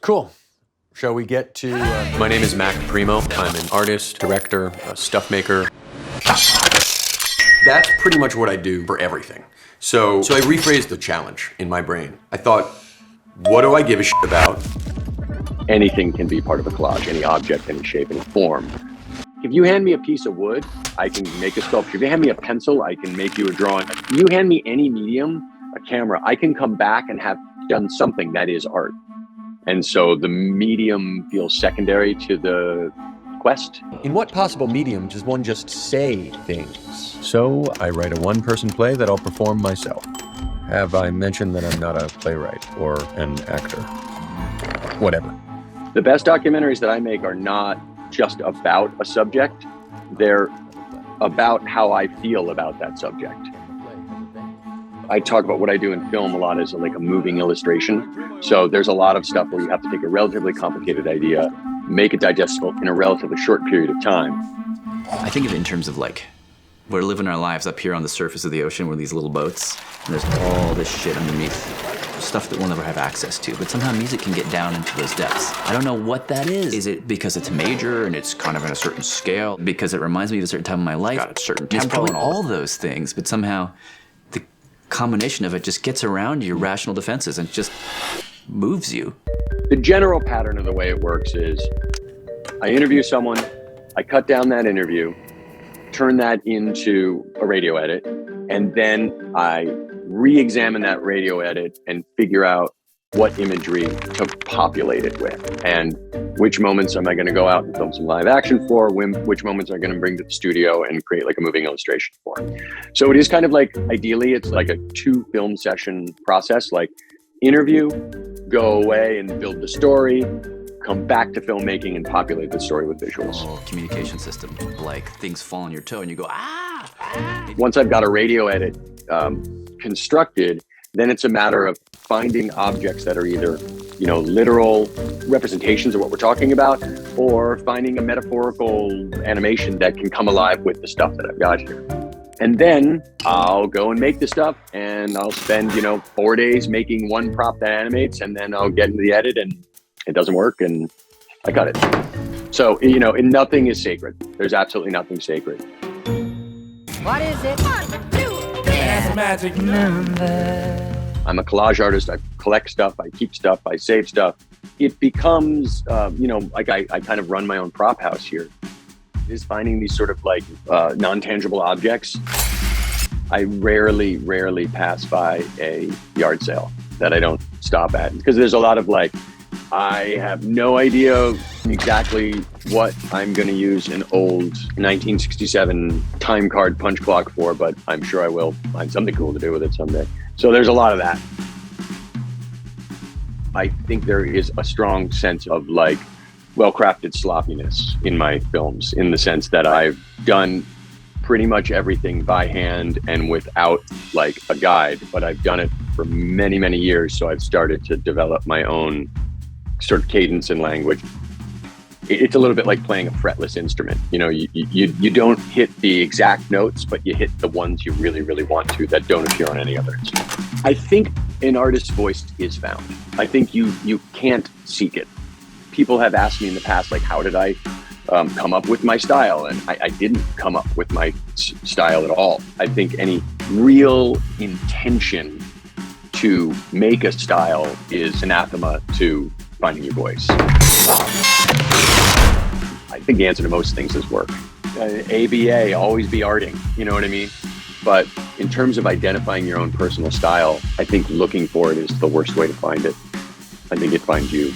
Cool. Shall we get to... My name is Mac Premo. I'm an artist, director, a stuff maker. That's pretty much what I do for everything. So I rephrased the challenge in my brain. I thought, what do I give a shit about? Anything can be part of a collage, any object, any shape, any form. If you hand me a piece of wood, I can make a sculpture. If you hand me a pencil, I can make you a drawing. If you hand me any medium, a camera, I can come back and have done something that is art. And so the medium feels secondary to the quest. In what possible medium does one just say things? So I write a one-person play that I'll perform myself. Have I mentioned that I'm not a playwright or an actor? Whatever. The best documentaries that I make are not just about a subject. They're about how I feel about that subject. I talk about what I do in film a lot as like a moving illustration. So there's a lot of stuff where you have to take a relatively complicated idea, make it digestible in a relatively short period of time. I think of it in terms of like, we're living our lives up here on the surface of the ocean with these little boats, and there's all this shit underneath, stuff that we'll never have access to. But somehow music can get down into those depths. I don't know what that is. Is it because it's major and it's kind of in a certain scale? Because it reminds me of a certain time in my life? Got a certain It's tempo probably and all those things, but somehow the combination of it just gets around your rational defenses and just moves you. The general pattern of the way it works is I interview someone, I cut down that interview, turn that into a radio edit, and then I re-examine that radio edit and figure out what imagery to populate it with, and which moments am I going to go out and film some live action for, which moments am I going to bring to the studio and create like a moving illustration for. So it is kind of like, ideally, it's like a 2 film session process, like interview, go away and build the story, come back to filmmaking and populate the story with visuals. Oh, communication system, like things fall on your toe and you go, ah! Once I've got a radio edit constructed, then it's a matter of finding objects that are either, literal representations of what we're talking about, or finding a metaphorical animation that can come alive with the stuff that I've got here. And then I'll go and make the stuff, and I'll spend, 4 days making one prop that animates, and then I'll get into the edit and it doesn't work and I cut it. So, nothing is sacred. There's absolutely nothing sacred. What is it? 1, 2, 3. That's a magic number. I'm a collage artist. I collect stuff. I keep stuff. I save stuff. It becomes, like I kind of run my own prop house here. Is finding these sort of like non-tangible objects. I rarely pass by a yard sale that I don't stop at, because there's a lot of like, I have no idea exactly what I'm going to use an old 1967 time card punch clock for, but I'm sure I will find something cool to do with it someday. So there's a lot of that. I think there is a strong sense of like well-crafted sloppiness in my films, in the sense that I've done pretty much everything by hand and without like a guide, but I've done it for many, many years. So I've started to develop my own sort of cadence and language. It's a little bit like playing a fretless instrument. You don't hit the exact notes, but you hit the ones you really, really want to that don't appear on any other instrument. I think an artist's voice is found. I think you can't seek it. People have asked me in the past, like, how did I come up with my style? And I didn't come up with my style at all. I think any real intention to make a style is anathema to finding your voice. I think the answer to most things is work. ABA, always be arting, you know what I mean? But in terms of identifying your own personal style, I think looking for it is the worst way to find it. I think it finds you.